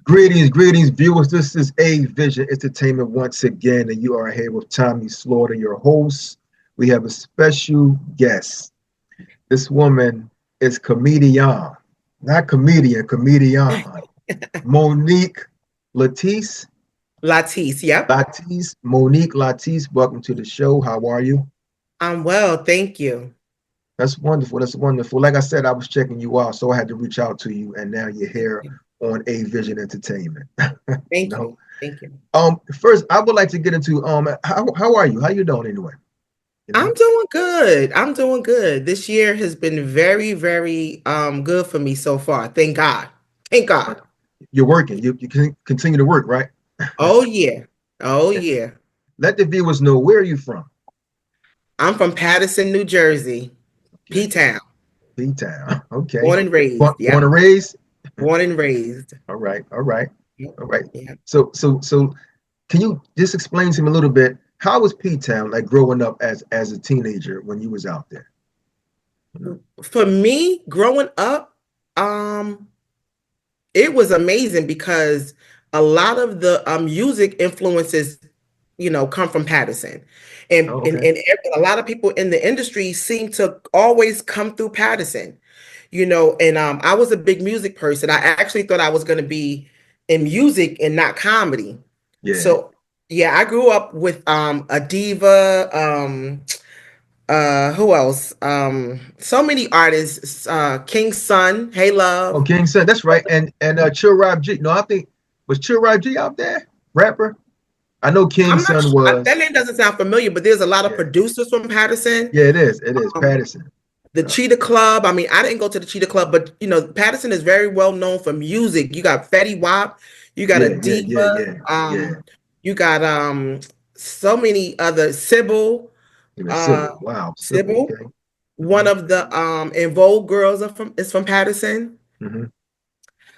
Greetings, viewers. This is A Vision Entertainment once again, and you are here with Tommy Slaughter, your host. We have a special guest. This woman is comedian, not comedian, comedian. Monique Latise. Latise, yep. Monique Latise, welcome to the show. How are you? I'm well, thank you. That's wonderful. That's wonderful. Like I said, I was checking you out, so I had to reach out to you, and now you're Thank here you. on A Vision Entertainment. Thank No. you. Thank you. First, I would like to get into how are you? How you doing anyway? You I'm know? doing good. I'm doing good. This year has been very, very good for me so far. Thank God. Thank God. You're working. You can continue to work, right? Oh yeah. Oh yeah. Let the viewers know, where are you from? I'm from Paterson, New Jersey. Okay. P-Town. P-Town. Okay. Born and raised. Born Yep. and raised? Born and raised. All right. All right. Yep. All right. Yep. So can you just explain to me a little bit, how was P-Town like growing up as a teenager when you was out there? You know? For me, growing up, um, it was amazing because a lot of the music influences, come from Paterson, and Oh, and okay. and a lot of people in the industry seem to always come through Paterson, And I was a big music person. I actually thought I was going to be in music and not comedy. Yeah. So yeah, I grew up with a diva, who else? So many artists. King's Son, Hey Oh, Love. King Son, that's right. And Chill Rob G. No, I think was Chill Rob G out there? Rapper? I know King I'm not Son sure, that was. name doesn't sound familiar, but there's a lot of Yeah. producers from Patterson. Yeah, it is. It is. Um, Patterson. the Cheetah Club. I mean, I didn't go to the Cheetah Club, but Patterson is very well known for music. You got Fetty Wap, you got a diva, Yeah. you got so many other Sybil, Even uh Sybil. Wow. Sybil. Sybil. Okay. One hmm of the In Vogue girls is from Patterson. hmm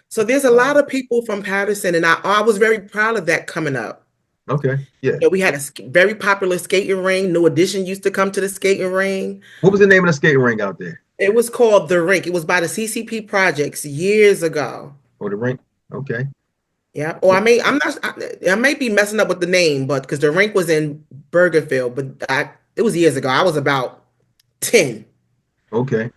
So there's a lot Wow. of people from Patterson, and I was very proud of that coming up. Okay. Yeah. We had a very popular skating ring. New Edition used to come to the skating ring. What was the name of the skating ring out there? It was called The Rink. It was by the CCP projects years ago. Or the rink? Okay. Yeah. Or I may be messing up with the name, but because the rink was in Bergenfield, but it was years ago. I was about 10. Okay.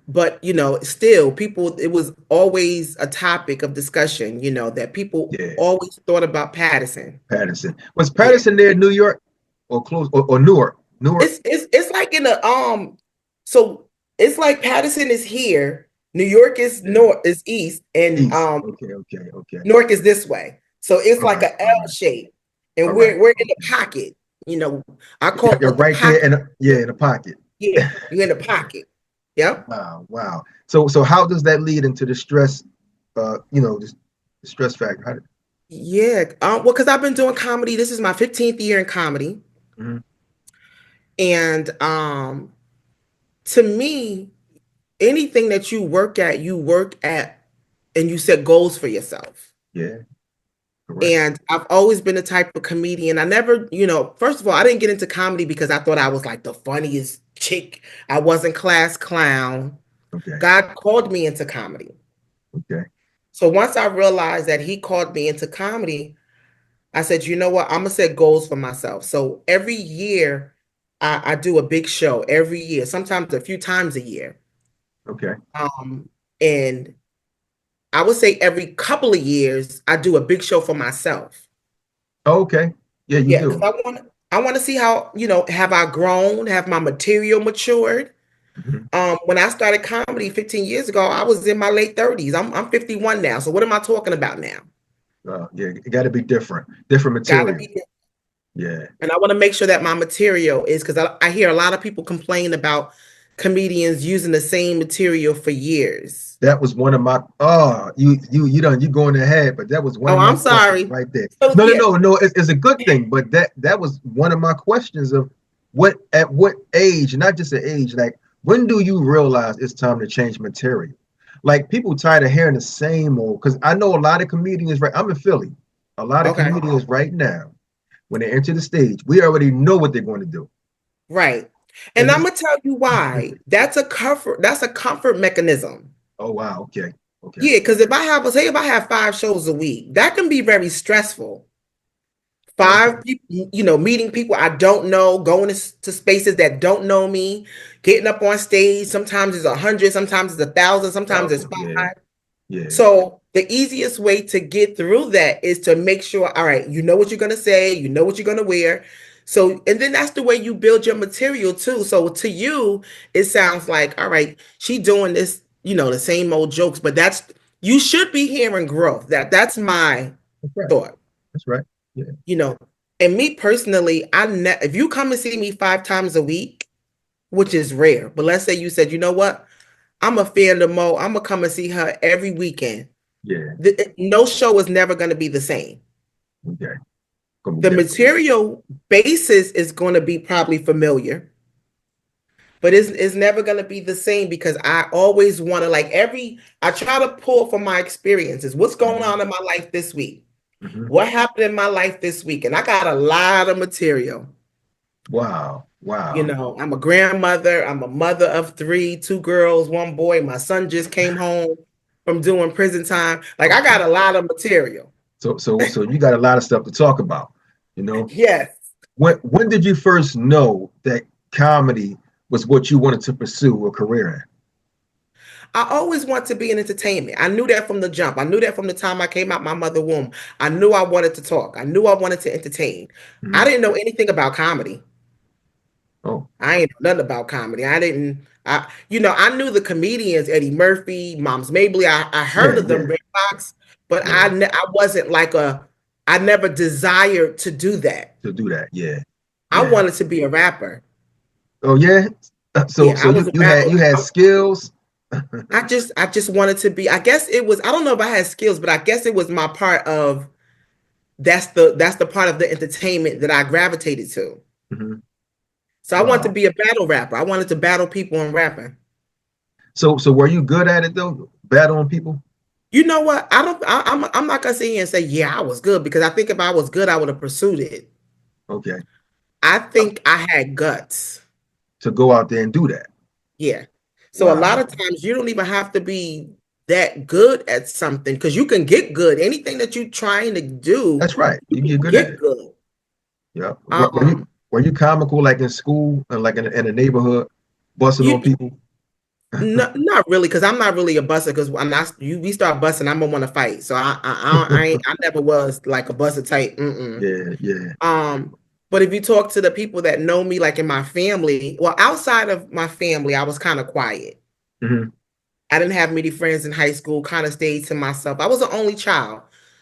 But still people, it was always a topic of discussion, that people Yeah. always thought about Patterson. Patterson. Was Yeah. Patterson there in New York or close or Newark? Newark? It's like in the so it's like Patterson is here, New York is Yeah. north is east, and East. Okay. Newark is this way. So it's All like right. a All L right. shape. All And right. we're in the Okay. pocket. You know, I call You're it the right there pocket. in the pocket. Yeah, you're in the pocket. Yep. Wow. So how does that lead into the stress, the stress factor? Yeah. Well, because I've been doing comedy. This is my 15th year in comedy. Mhm. And to me, anything that you work at and you set goals for yourself. Yeah, correct. And I've always been the type of comedian. I never, first of all, I didn't get into comedy because I thought I was like the funniest chick. I wasn't class clown. Okay. God called me into comedy. Okay. So once I realized that he called me into comedy, I said, you know what? I'm gonna set goals for myself. So every year I do a big show every year, sometimes a few times a year. Okay. Um, and I would say every couple of years I do a big show for myself. Okay. Yeah, you Yeah, because do. I want to see how, have I grown? Have my material matured? Mhm. When I started comedy 15 years ago, I was in my late 30s. I'm 51 now. So what am I talking about now? Yeah, it got to be different. Different Gotta material. be. Yeah. And I want to make sure that my material is, because I hear a lot of people complain about comedians using the same material for years. That was one of my you going ahead, but that was one Oh, of my I'm questions sorry. right there. So No, no, yeah, no, no. It's a good thing, but that was one of my questions of what age, not just an age, like when do you realize it's time to change material? Like people tired of hearing the same old, because I know a lot of comedians, right? I'm in Philly. A lot of okay, comedians right now, when they enter the stage, we already know what they're going to do. right. And And I'm it's gonna tell you why. That's a comfort mechanism. oh wow, okay. Okay. Yeah, because if I have 5 shows a week, that can be very stressful. Okay. 5 people, meeting people I don't know, going to spaces that don't know me, getting up on stage. Sometimes it's 100, sometimes it's 1,000, sometimes it's Thousand. Yeah. five. Yeah. So the easiest way to get through that is to make sure, all right, you know what you're gonna say, you know what you're gonna wear. So, and then that's the way you build your material too. So to you, it sounds like, all right, she doing this, the same old jokes, but you should be hearing growth. That's my That's right. thought. That's right. Yeah. You know, and me personally, if you come and see me 5 times a week, which is rare, but let's say you said, you know what, I'm a fan of Mo, I'm gonna come and see her every weekend. Yeah. No show is never going to be the same. Okay. Gonna be The different. material basis is going to be probably familiar, but it's never going to be the same because I always want to I try to pull from my experiences. What's going Hmm. on in my life this week? Hmm. What happened in my life this week? And I got a lot of material. Wow. Wow. I'm a grandmother. I'm a mother of 3, 2 girls, 1 boy. My son just came home from doing prison time. Like I got Okay. a lot of material. So you got a lot of stuff to talk about, you know. Yes. When did you first know that comedy was what you wanted to pursue a career I always want to be in entertainment. I knew that from the jump. I knew that from the time I came out my mother's womb. I knew I wanted to talk. I knew I wanted to entertain. in? I Hmm. didn't know anything about comedy. Oh, I ain't know nothing about comedy. I knew the comedians, Eddie Murphy, Moms Mabley. I heard yeah, of them, yeah, Red Fox, but yeah. I wasn't I never desired to do that. To do that, yeah, I yeah. wanted to be a rapper. Oh, yeah. So Yeah, so I was you a you had battle. you had skills. I just wanted to be, I guess it was, I don't know if I had skills, but I guess it was my part of that's the part of the entertainment that I gravitated to. Hmm. So I wanted to Wow. be a battle rapper. I wanted to battle people in rapping. So were you good at it though? Battling people? You know what? I don't. I'm not gonna sit here and say yeah I was good because I think if I was good I would have pursued it. Okay. I think I had guts. To go out there and do that. Yeah. So a lot Wow. of times you don't even have to be that good at something because you can get good. Anything that you're trying to do, That's right. you You can can get good at get it. good. Yeah. Um, Were you comical like in school and like in a neighborhood, busting on you people? not really, because I'm not really a busser. Because we start busting, I'm gonna want to fight. So I never was like a busser type. Mm-mm. Yeah, yeah. Um, but if you talk to the people that know me, like in my family, well, outside of my family, I was kind of quiet. Hmm. I didn't have many friends in high school. Kind of stayed to myself. I was the only child,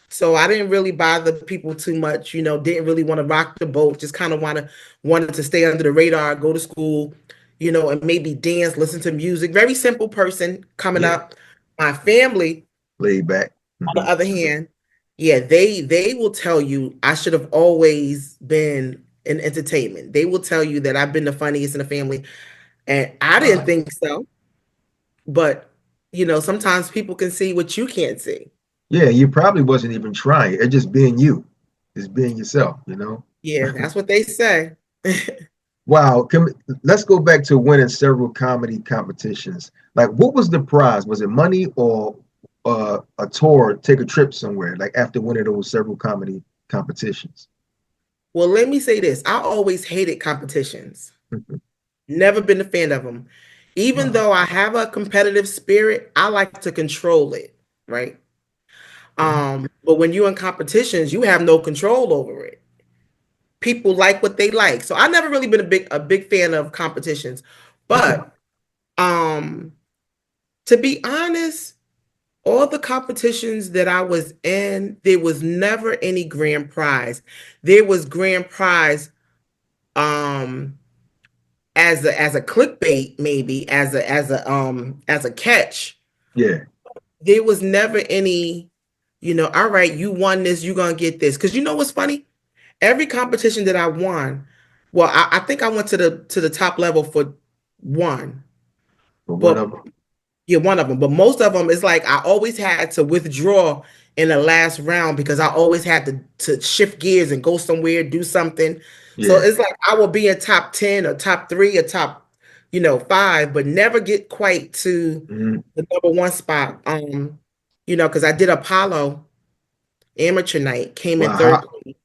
so I didn't really bother people too much. Didn't really want to rock the boat. Just kind of wanted to stay under the radar, go to school, and maybe dance, listen to music. Very simple person coming Yeah. up. My family, Laid back. on Hmm. the other hand, yeah, they will tell you I should have always been in entertainment. They will tell you that I've been the funniest in the family, and I didn't Wow. think so. But sometimes people can see what you can't see. Yeah, you probably wasn't even trying. It's just being you. It's being yourself. Yeah, that's what they say. Wow. Let's go back to winning several comedy competitions. Like, what was the prize? Was it money or a tour, take a trip somewhere, like after winning those several comedy competitions? Well, let me say this. I always hated competitions. Never been a fan of them. Even Wow. though I have a competitive spirit, I like to control it, right? Okay. But when you're in competitions, you have no control over it. People like what they like. So I never really been a big fan of competitions. Okay. But um to be honest, all the competitions that I was in, there was never any grand prize. There was grand prize um as a clickbait, maybe as a catch. Yeah. There was never any, all right, you won this, you're gonna get this. Because you know what's funny? Every competition that I won, well, I think I went to the top level for one, But one but of them. yeah, one of them. But most of them is like I always had to withdraw in the last round because I always had to shift gears and go somewhere, do something. So Yeah. it's like I will be in top 10 or top three or top 5, but never get quite to Hmm. the number one spot. because I did Apollo amateur night, came in Wow. third place.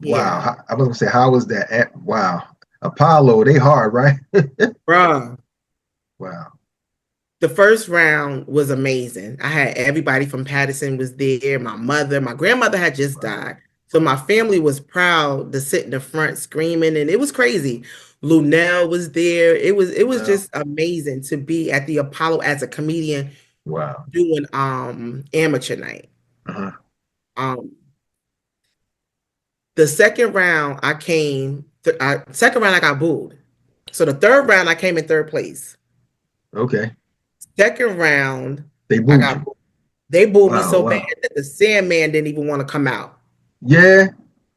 Wow. Yeah, I was gonna say, how was that? Wow. Apollo, they hard, right? bruh. Wow. The first round was amazing. I had everybody from Paterson was there. My mother, my grandmother had just Wow. died. So my family was proud to sit in the front screaming, and it was crazy. Lunel was there. It was Wow. just amazing to be at the Apollo as a comedian Wow. doing amateur night. Uh-huh. Um the second round second round I got booed. So the third round I came in third place. Okay. Second round They I booed got you. They booed me Wow. so bad Wow. that the Sandman didn't even want to come out. Yeah.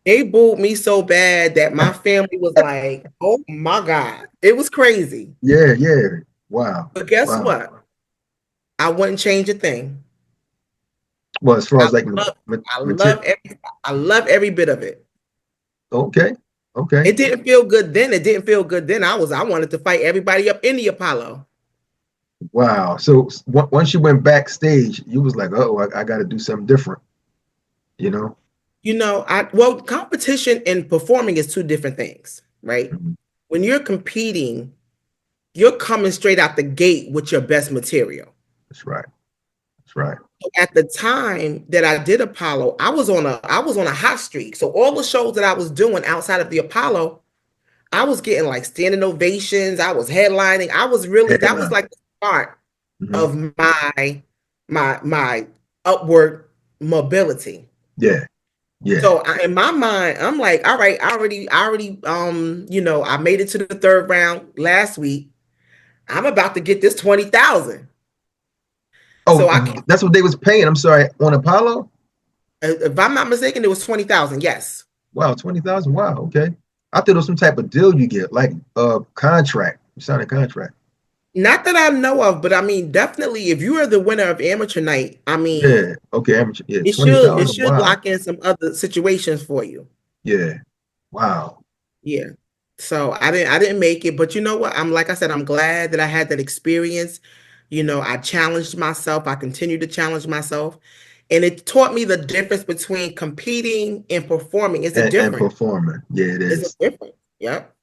They booed me so bad that my family was like, "Oh my God." It was crazy. Yeah. Yeah. Wow. But guess Wow. what? I wouldn't change a thing. Well, as far I as like love I material. love every bit of it. Okay. Okay. It didn't feel good then. It didn't feel good then. I wanted to fight everybody up in the Apollo. Wow. So once you went backstage, you was like, oh, I got to do something different, you know? Competition and performing is two different things, right? Mhm. When you're competing, you're coming straight out the gate with your best material. That's right. That's right. At the time that I did Apollo, I was on a hot streak. So all the shows that I was doing outside of the Apollo, I was getting like standing ovations. I was headlining. That was Headline. like the start Hmm. of my upward mobility. Yeah. Yeah. So in my mind, I'm like, all right, I made it to the third round last week. I'm about to get this 20,000. So Oh, that's what they was paying. I'm sorry, on Apollo. if I'm not mistaken, it was 20,000. Yes. Wow, 20,000. Wow. Okay. I thought it was some type of deal you get, like a contract. You sign a contract. Not that I know of, but I mean, definitely, if you are the winner of amateur night, I mean, Yeah. Okay. Amateur. Yeah. it should it 20,000. should Wow. lock in some other situations for you. Yeah. Wow. Yeah. So I didn't make it, but you know what? Like I said, I'm glad that I had that experience. I challenged myself. I continued to challenge myself, and it taught me the difference between competing and performing. It's a And difference. performing. Yeah, it It's a is. difference. Yep.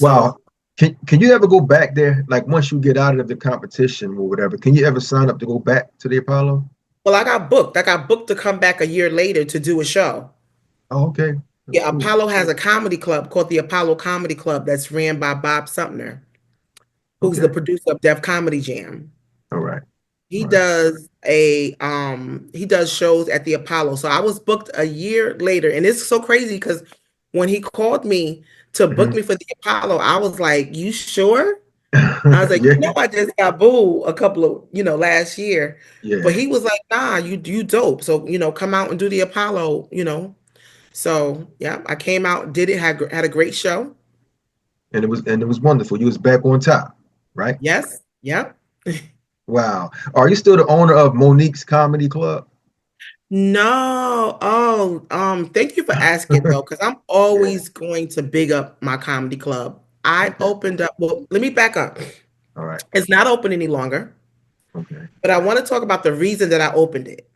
Wow. So, Can you ever go back there? Like once you get out of the competition or whatever, can you ever sign up to go back to the Apollo? well, I got booked. I got booked to come back a year later to do a show. Oh, okay. That's Yeah, cool. Apollo has a comedy club called the Apollo Comedy Club that's ran by Bob Sumner, who's the Okay. producer of Def Comedy Jam. All right. He All right. does shows at the Apollo. So I was booked a year later, and it's so crazy because when he called me to book Hmm. me for the Apollo, I was like, "You sure?" I was like, Yeah. I just got booed a couple of last year, but Yeah. he was like, "Nah, you dope. So come out and do the Apollo." So yeah, I came out, did it, had a great show. And it was wonderful. You was back on top, right? Yes, yep. Wow. Are you still the owner of Monique's Comedy Club? No, oh, thank you for asking though, because I'm Yeah. always going to big up my comedy club. I Okay. opened up, well, let me back up. All right. It's not open any longer, Okay. but I want to talk about the reason that I opened it.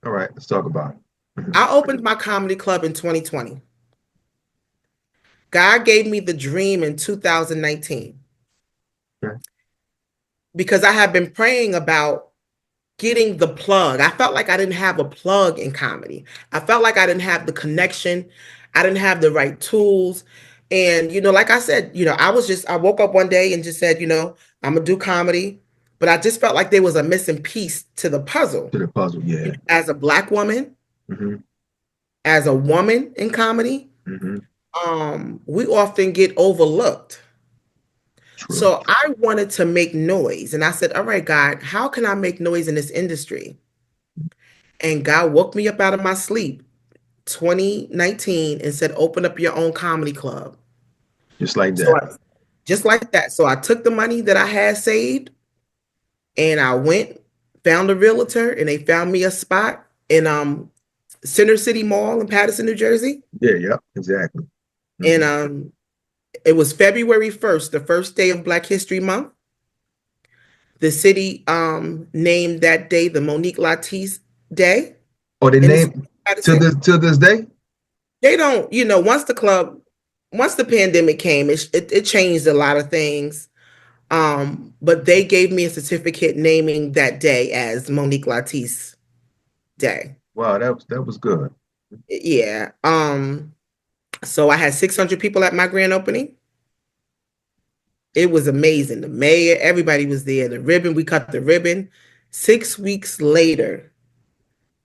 All right. Let's talk about it. I opened my comedy club in 2020. God gave me the dream in 2019 Okay. because I have been praying about getting the plug. I felt like I didn't have a plug in comedy. I felt like I didn't have the connection. I didn't have the right tools. And, like I said, I woke up one day and just said, I'm going to do comedy. But I just felt like there was a missing piece to the puzzle. To the puzzle. Yeah. As a Black woman, Hmm. as a woman in comedy, Hmm. we often get overlooked. True. So I wanted to make noise. And I said, all right, God, how can I make noise in this industry? And God woke me up out of my sleep 2019 and said, open up your own comedy club. Just like So that. just like that. So I took the money that I had saved and I went, found a realtor, and they found me a spot in Center City Mall in Paterson, New Jersey. Yeah. Yeah. Exactly. And Hmm. it was February 1st, the first day of Black History Month. The city named that day the Monique Latise Day Or they in the city name of Paterson. to this day? They don't, once the pandemic came, it changed a lot of things. But they gave me a certificate naming that day as Monique Latise Day. Wow, that was good. Yeah. So I had 600 people at my grand opening. It was amazing. The mayor, everybody was there. The ribbon, we cut the ribbon. 6 weeks later,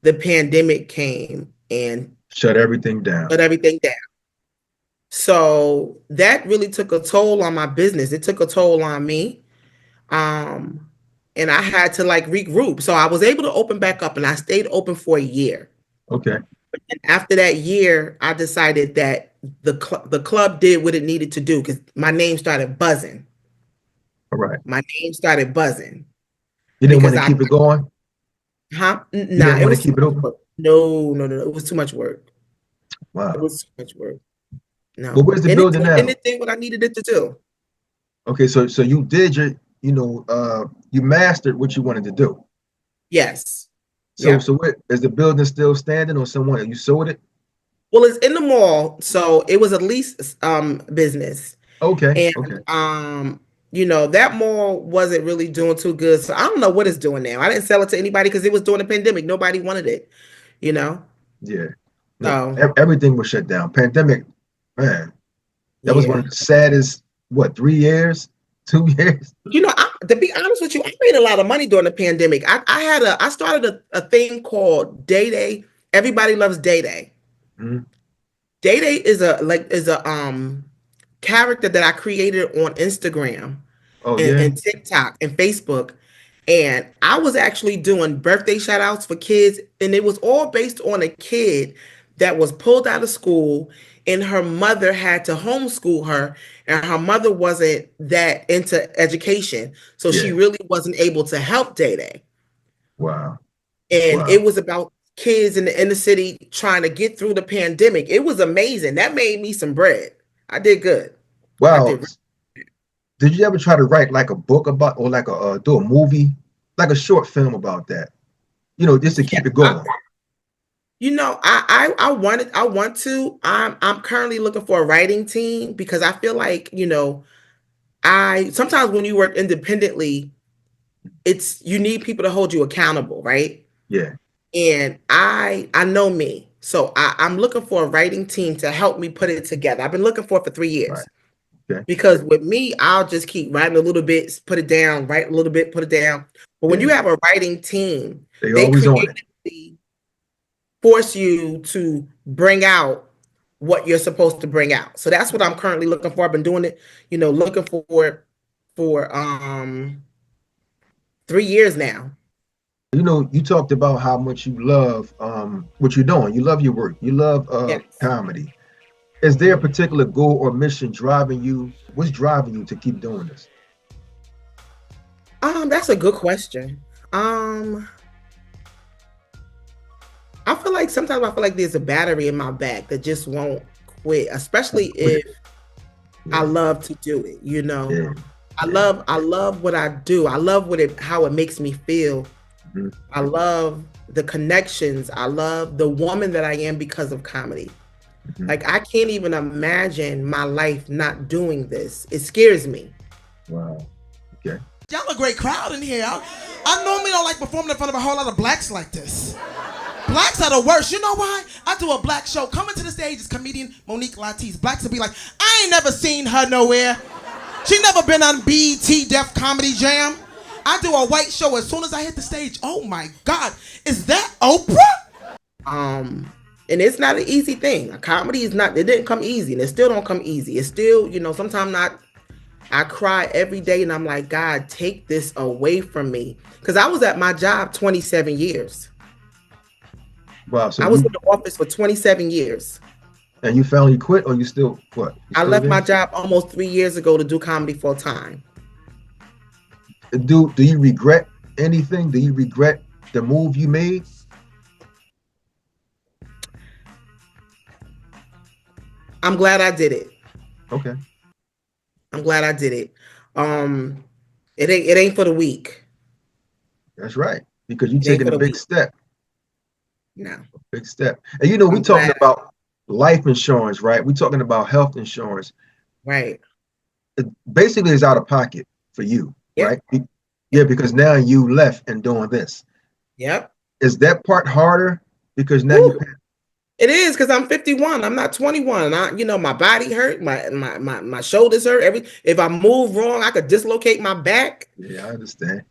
the pandemic came and Shut everything down. shut everything down. So that really took a toll on my business. It took a toll on me. And I had to like regroup. So I was able to open back up and I stayed open for a year. Okay. And after that year, I decided that the club did what it needed to do because my name started buzzing. All right. My name started buzzing. You didn't want to keep it going? Huh? You Nah, didn't it want was to keep it open? no. It was too much work. Wow. It was too much work. No. Well, where's the building now? And it did what I needed it to do. Okay, so you did your, you mastered what you wanted to do. Yes. So Yeah. so what, is the building still standing or someone you sold it? Well, it's in the mall, so it was at least business. Okay, And okay. that mall wasn't really doing too good. So I don't know what it's doing now. I didn't sell it to anybody because it was during the pandemic. Nobody wanted it, you know? Yeah. No, So everything was shut down. Pandemic, man, that was one yeah. of the saddest, 3 years, 2 years? To be honest with you, I made a lot of money during the pandemic. I started a thing called Day Day. Everybody loves Day Day. Mhm. Day Day is a character that I created on Instagram Oh, and, yeah? and TikTok and Facebook. And I was actually doing birthday shout outs for kids. And it was all based on a kid that was pulled out of school and her mother had to homeschool her. And her mother wasn't that into education. So she Yeah. really wasn't able to help Day Day. Wow. And Wow. it was about kids in the inner city trying to get through the pandemic. It was amazing. That made me some bread. I did good. I Wow. did. Did you ever try to write like a book about, or like do a movie, like a short film about that? Just to Yeah, keep it going. I want to. I'm currently looking for a writing team because I feel like, I sometimes when you work independently, you need people to hold you accountable, right? Yeah. And I know me. So I'm looking for a writing team to help me put it together. I've been looking for 3 years. Right. Okay. Because with me, I'll just keep writing a little bit, put it down, write a little bit, put it down. But when Yeah. you have a writing team, They they always on it. creatively force you to bring out what you're supposed to bring out. So that's what I'm currently looking for. I've been doing it, looking for 3 years now. You talked about how much you love what you're doing. You love your work. You love Yes. comedy. Is there a particular goal or mission driving you? What's driving you to keep doing this? That's a good question. Sometimes I feel like there's a battery in my back that just won't quit, especially if I love to do it, Yeah. I love what I do. I love how it makes me feel. Mhm. I love the connections. I love the woman that I am because of comedy. Mhm. Like I can't even imagine my life not doing this. It scares me. Wow. Okay. Y'all a great crowd in here. I normally don't like performing in front of a whole lot of blacks like this. Blacks are the worst. You know why? I do a black show. Coming to the stage is comedian Monique Latise. Blacks will be like, I ain't never seen her nowhere. She never been on BET Def Comedy Jam. I do a white show. As soon as I hit the stage, oh my God, is that Oprah? And it's not an easy thing. Comedy is not, it didn't come easy and it still don't come easy. It's still, sometimes I cry every day and I'm like, God, take this away from me. Because I was at my job 27 years. Wow. So I was in the office for 27 years. And you finally quit, or you still what? I left my job almost 3 years ago to do comedy full time. Do you regret anything? Do you regret the move you made? I'm glad I did it. Okay. I'm glad I did it. It ain't for the weak. That's right. Because you're It ain't taking for a the big weak. step. No. Big step. And you know, we I'm talking glad. about life insurance, right? We're talking about health insurance. Right. It basically is out of pocket for you, Yep. right? Yeah, because now you left and doing this. Yep. Is that part harder? Because now you Woo. It is because I'm 51. I'm not 21. My body hurt. My shoulders hurt. If I move wrong, I could dislocate my back. yeah, I understand.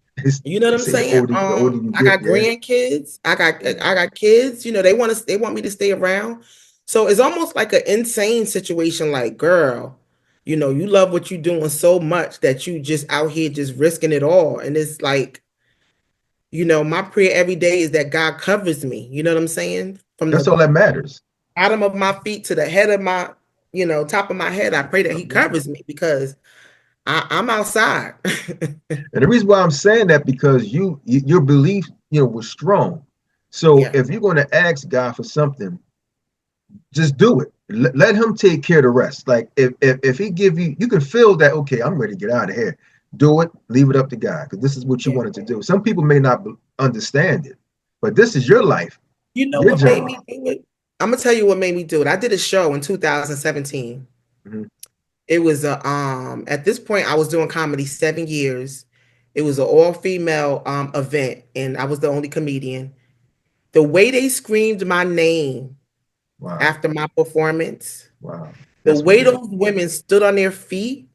You know what They I'm say saying? the older you I get, got yeah. grandkids. I Yeah. got kids. They want me to stay around. So it's almost like an insane situation. Like, girl, you love what you're doing so much that you just out here just risking it all. And it's like, my prayer every day is that God covers me. You know what I'm saying? From That's the all that matters. bottom of my feet to the head of my, top of my head. I pray that He covers me because I'm outside. And the reason why I'm saying that because your belief, was strong. So Yeah. if you're going to ask God for something, just do it. Let him take care of the rest. Like if he give you, you can feel that, okay, I'm ready to get out of here. Do it, leave it up to God, because this is what you Yeah. wanted to do. Some people may not understand it, but this is your life, You know your what made journey. me do it? I'm gonna tell you what made me do it. I did a show in 2017. Mhm. It was at this point I was doing comedy 7 years. It was an all-female event, and I was the only comedian. The way they screamed my name Wow, after my performance, wow, the that's way great. those women stood on their feet,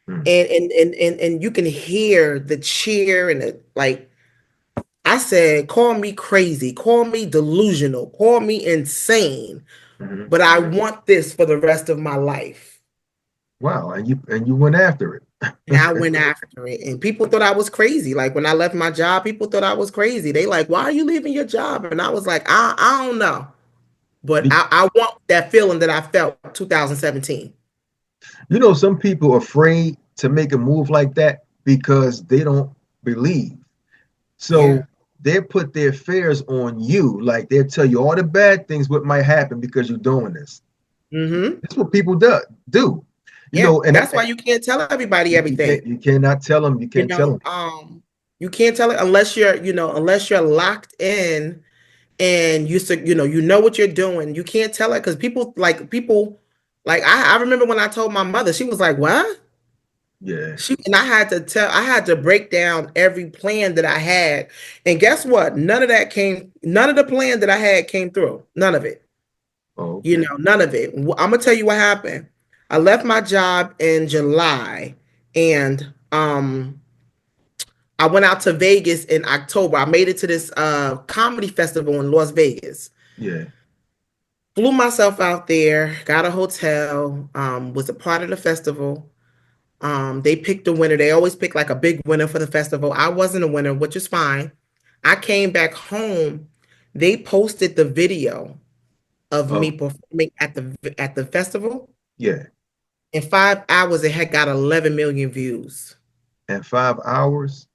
Mm. and you can hear the cheer and the like. I said, call me crazy, call me delusional, call me insane, Mhm. but I want this for the rest of my life. Wow, and you went after it. And I went after it. And people thought I was crazy. Like when I left my job, people thought I was crazy. They like, why are you leaving your job? And I was like, I don't know. But Be- I want that feeling that I felt 2017. some people are afraid to make a move like that because they don't believe. Yeah. So they put their fears on you. Like they'll tell you all the bad things what might happen because you're doing this. Mm-hmm. That's what people do. Yeah. And That's why you can't tell everybody everything. you cannot tell them. You You can't tell know, them. you can't tell it unless you're locked in and you know what you're doing. You can't tell it because people like I remember when I told my mother, she was like, "What?" Yeah. And I had to break down every plan that I had. And guess what? None of the plan that I had came through. None of it. Oh, okay. None of it. I'm gonna tell you what happened. I left my job in July and I went out to Vegas in October. I made it to this comedy festival in Las Vegas. Yeah. Flew myself out there, got a hotel, was a part of the festival. They picked the winner. They always pick like a big winner for the festival. I wasn't a winner, which is fine. I came back home. They posted the video of me Oh, performing at the festival. yeah. In 5 hours, it had got 11 million views. And 5 hours.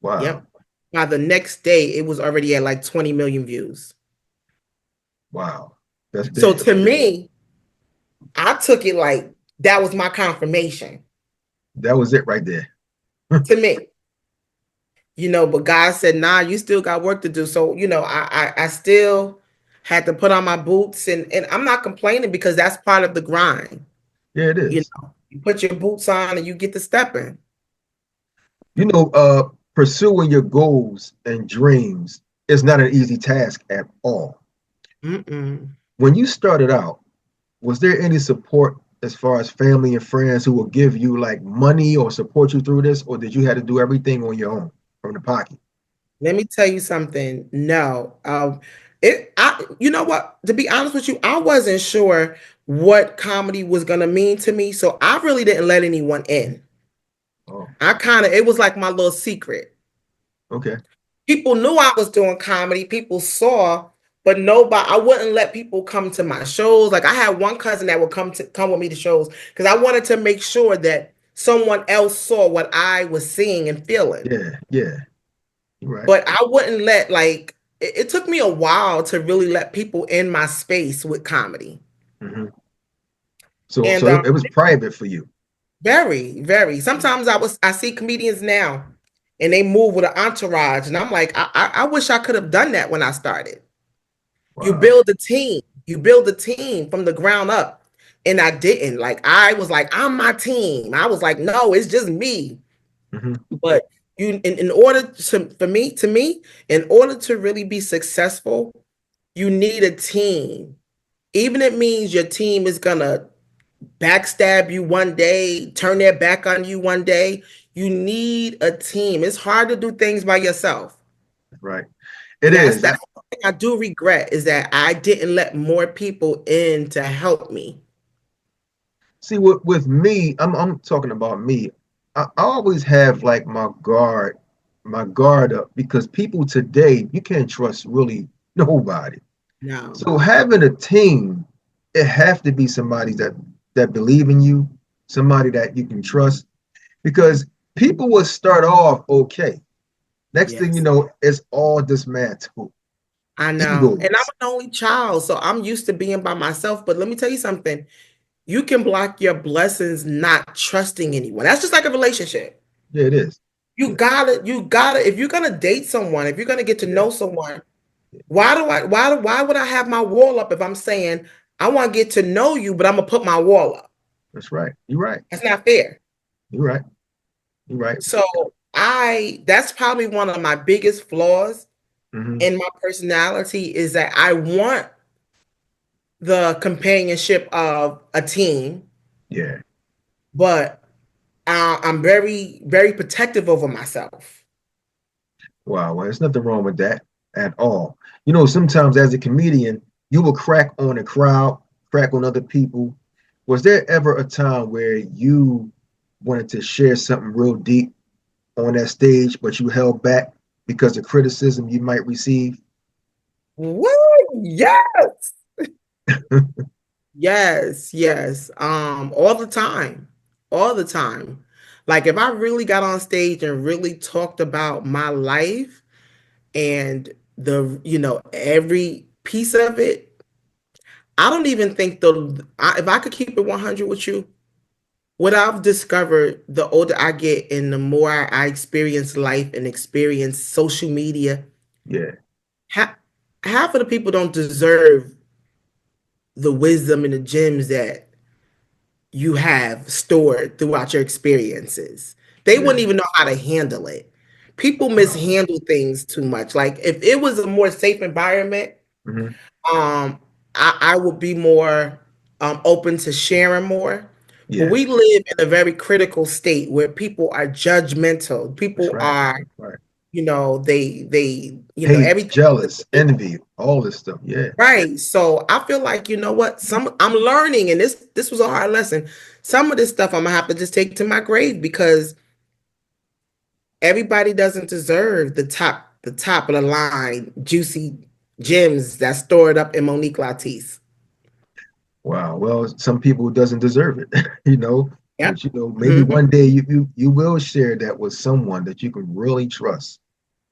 Wow. Yep. By the next day, it was already at like 20 million views. Wow. That's So big. to me, I took it like that was my confirmation That was it right there. to me. But God said, nah, you still got work to do. So, I still had to put on my boots and I'm not complaining because that's part of the grind. Yeah, it is. You put your boots on and you get to stepping. Pursuing your goals and dreams is not an easy task at all. Mm-mm. When you started out, was there any support as far as family and friends who will give you like money or support you through this, or did you have to do everything on your own from the pocket? Let me tell you something. No, you know what? To be honest with you, I wasn't sure what comedy was gonna mean to me, so I really didn't let anyone in. Oh, It was like my little secret. okay. People knew I was doing comedy. People saw, but nobody. I wouldn't let people come to my shows. Like I had one cousin that would come with me to shows because I wanted to make sure that someone else saw what I was seeing and feeling. Yeah, yeah. You're right. But I wouldn't let it took me a while to really let people in my space with comedy. Hmm. So, And it was private for you. very, very. Sometimes I see comedians now and they move with an entourage. And I'm like, I wish I could have done that when I started. Wow. You build a team. You build a team from the ground up. And I didn't. Like, I was like, I'm my team. I was like, no, it's just me. But in order to me, in order to really be successful, you need a team. Even if it means your team is gonna backstab you one day, turn their back on you one day. You need a team. It's hard to do things by yourself. Right. It is. That's the thing I do regret, is that I didn't let more people in to help me. See, with me, I'm talking about me. I always have like my guard up, because people today, you can't trust really nobody. No. So having a team, it have to be somebody that believe in you, somebody that you can trust, because people will start off okay. Next thing you know, it's all dismantled. I know. And I'm an only child, so I'm used to being by myself. But let me tell you something. You can block your blessings not trusting anyone. That's just like a relationship. Yeah, it is. You gotta, if you're gonna date someone, if you're gonna get to know someone, why would I have my wall up if I'm saying I want to get to know you, but I'm gonna put my wall up? That's right. You're right. That's not fair. You're right. You're right. So that's probably one of my biggest flaws in my personality, is that I want the companionship of a team. Yeah. But I'm very, very protective over myself. Wow. Well, there's nothing wrong with that at all. You know, sometimes as a comedian, you will crack on a crowd, crack on other people. Was there ever a time where you wanted to share something real deep on that stage, but you held back because of criticism you might receive? What? Yes. Yes. All the time. All the time. Like, if I really got on stage and really talked about my life and every piece of it, I don't even think if I could keep it 100 with you, what I've discovered, the older I get and the more I experience life and experience social media, half of the people don't deserve the wisdom and the gems that you have stored throughout your experiences. They wouldn't even know how to handle it. People mishandle things too much. Like, if it was a more safe environment, I would be more open to sharing more. Yeah. But we live in a very critical state where people are judgmental. People are, they hate, everything, jealous, envy, all this stuff. Yeah. Right. So I feel like, you know what, I'm learning, and this was a hard lesson. Some of this stuff I'm gonna have to just take to my grave, because everybody doesn't deserve the top of the line juicy gems that's stored up in Monique Latise. Wow. Well, some people doesn't deserve it, you know. Yep. But, maybe one day you will share that with someone that you can really trust.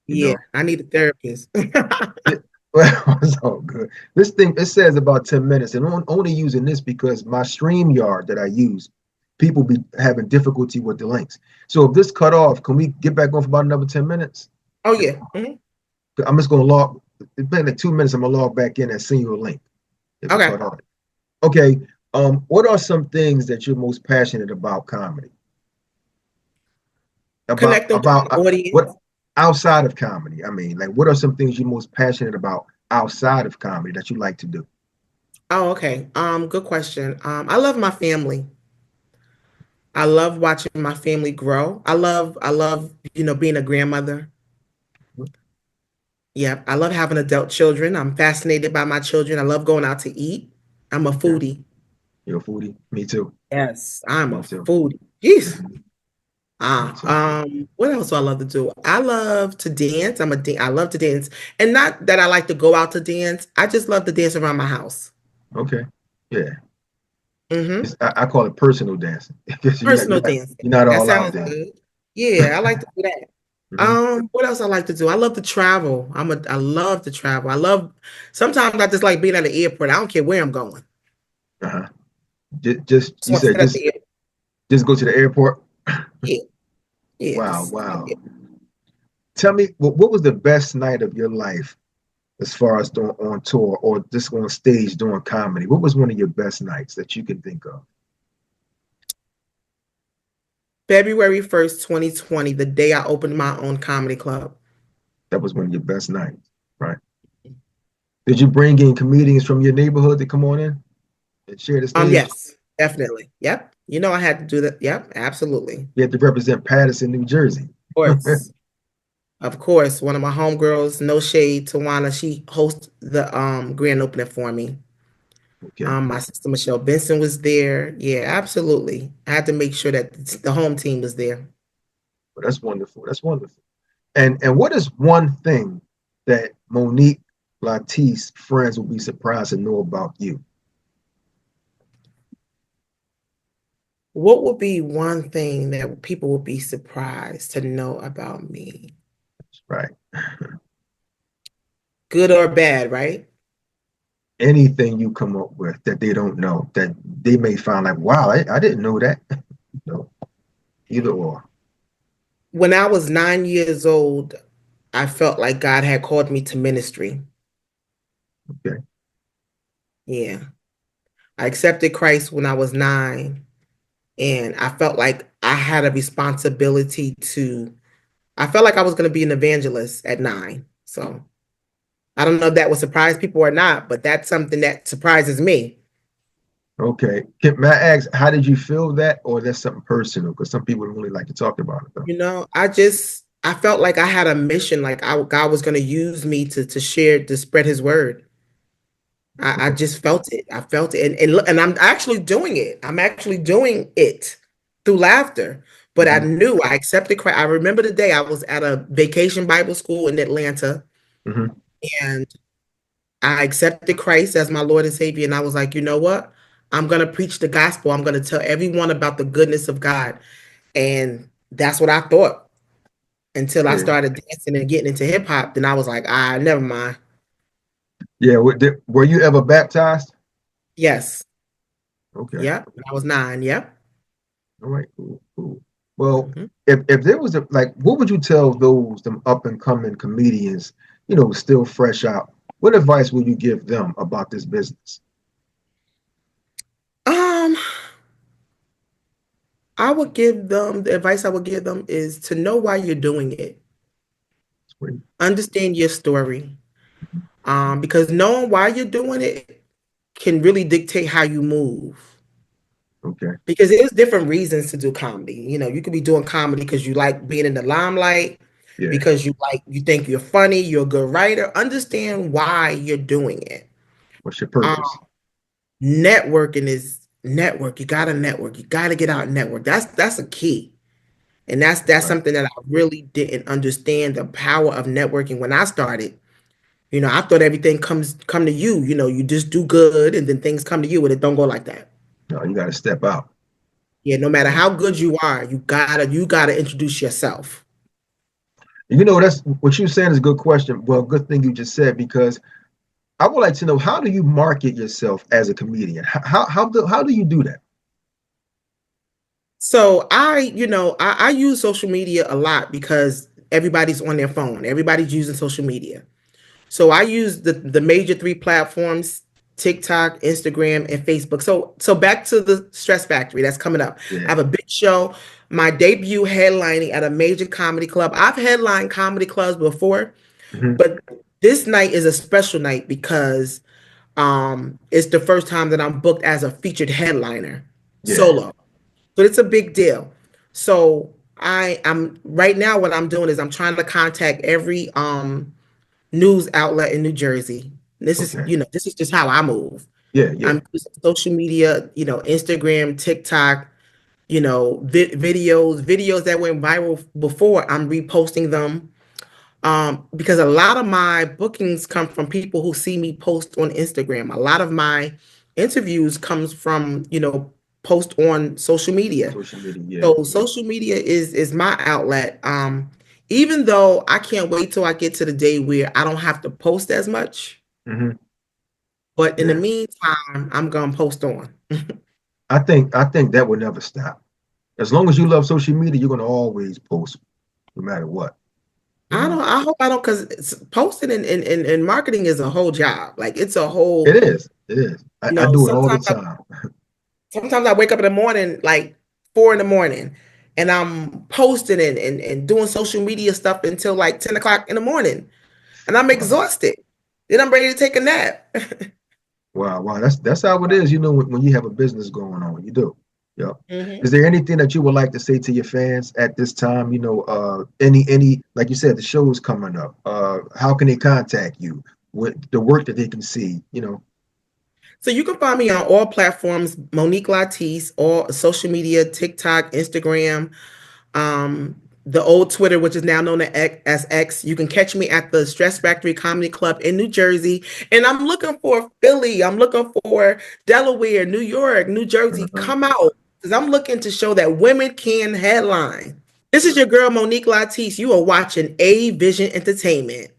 Yeah, I need a therapist. Well, it's all good. This thing, it says about 10 minutes, and I'm only using this because my StreamYard that I use, people be having difficulty with the links. So if this cut off, can we get back on for about another 10 minutes? Oh, yeah. I'm just going to log, it's been like 2 minutes, I'm going to log back in and send you a link. Okay. Okay. What are some things that you're most passionate about comedy? Connecting with the audience. What outside of comedy? I mean, like, what are some things you're most passionate about outside of comedy that you like to do? Oh, okay. Good question. I love my family. I love watching my family grow. I love, being a grandmother. Yeah, I love having adult children. I'm fascinated by my children. I love going out to eat. I'm a foodie. You're a foodie? Me too. Yes, I'm a foodie. Jeez. What else do I love to do? I love to dance. I love to dance. And not that I like to go out to dance. I just love to dance around my house. Okay. Yeah. I call it personal dancing. Personal dancing. You're not all out there. Good. Yeah, I like to do that. What else I like to do? I love to travel. I love to travel. Sometimes I just like being at the airport. I don't care where I'm going. Just go to the airport. Yeah. Wow. Tell me, what was the best night of your life as far as doing on tour or just on stage doing comedy? What was one of your best nights that you can think of? February 1st, 2020, the day I opened my own comedy club. That was one of your best nights, right? Did you bring in comedians from your neighborhood to come on in and share the stage? Yes, definitely. Yep. You know I had to do that. Yep, absolutely. You had to represent Paterson, New Jersey. Of course. Of course. One of my homegirls, no shade, Tawana, she hosts the grand opening for me. Okay. My sister Michelle Benson was there. Yeah, absolutely. I had to make sure that the home team was there. Well, that's wonderful. That's wonderful. And what is one thing that Monique Latise friends will be surprised to know about you? What would be one thing that people would be surprised to know about me? Right. Good or bad, right? Anything you come up with that they don't know, that they may find like, wow, I didn't know that. No, either or. When I was 9 years old, I felt like God had called me to ministry. Okay. Yeah. I accepted Christ when I was 9, and I felt like I had a responsibility I felt like I was going to be an evangelist at 9. So I don't know if that would surprise people or not, but that's something that surprises me. Okay. May I ask, how did you feel that, or that's something personal? Because some people don't really like to talk about it, though. You know, I felt like I had a mission, like God was going to use me to share, to spread his word. I just felt it. I felt it. And I'm actually doing it. I'm actually doing it through laughter. But I knew I accepted Christ. I remember the day I was at a vacation Bible school in Atlanta, and I accepted Christ as my Lord and Savior. And I was like, you know what? I'm going to preach the gospel. I'm going to tell everyone about the goodness of God. And that's what I thought until I Yeah. started dancing and getting into hip hop. Then I was like, never mind. Yeah. Were you ever baptized? Yes. Okay. Yep. When I was 9. Yep. All right. Cool. Cool. Well, if there was what would you tell them up and coming comedians, still fresh out? What advice would you give them about this business? I would give them, the advice I would give them is to know why you're doing it. Sweet. Understand your story. Because knowing why you're doing it can really dictate how you move. Okay. Because there's different reasons to do comedy. You could be doing comedy because you like being in the limelight, because you think you're funny, you're a good writer. Understand why you're doing it. What's your purpose? Networking is network. You gotta network. You gotta get out and network. That's a key. And that's something that I really didn't understand, the power of networking when I started. I thought everything come to you. You just do good and then things come to you, and it don't go like that. No, you got to step out. Yeah, no matter how good you are, you gotta introduce yourself. That's what you're saying is a good question. Well, good thing you just said, because I would like to know, how do you market yourself as a comedian? How do you do that? So I use social media a lot because everybody's on their phone. Everybody's using social media. So I use the major 3 platforms: TikTok, Instagram, and Facebook. So back to the Stress Factory that's coming up. Yeah. I have a big show, my debut headlining at a major comedy club. I've headlined comedy clubs before, but this night is a special night because it's the first time that I'm booked as a featured headliner solo. But it's a big deal. So I'm right now, what I'm doing is I'm trying to contact every news outlet in New Jersey. This is just how I move. Yeah. I'm using social media, Instagram, TikTok, videos that went viral before. I'm reposting them. Because a lot of my bookings come from people who see me post on Instagram. A lot of my interviews comes from, post on social media. Social media, yeah. So social media is my outlet. Even though I can't wait till I get to the day where I don't have to post as much. But in the meantime, I'm gonna post on. I think that will never stop. As long as you love social media, you're gonna always post, no matter what. I hope I don't, because posting and marketing is a whole job. Like it's a whole, It is. It is. I do it all the time. Sometimes I wake up in the morning, like 4 in the morning, and I'm posting and doing social media stuff until like 10 o'clock in the morning. And I'm Wow. exhausted. Then I'm ready to take a nap. Wow. That's how it is, when you have a business going on. You do. Yeah. Mhm. Is there anything that you would like to say to your fans at this time? Any like you said, the show is coming up. How can they contact you with the work that they can see? So you can find me on all platforms, Monique Latise, all social media, TikTok, Instagram, the old Twitter, which is now known as X. You can catch me at the Stress Factory Comedy Club in New Jersey. And I'm looking for Philly. I'm looking for Delaware, New York, New Jersey. Come out, because I'm looking to show that women can headline. This is your girl, Monique Latise. You are watching A Vision Entertainment.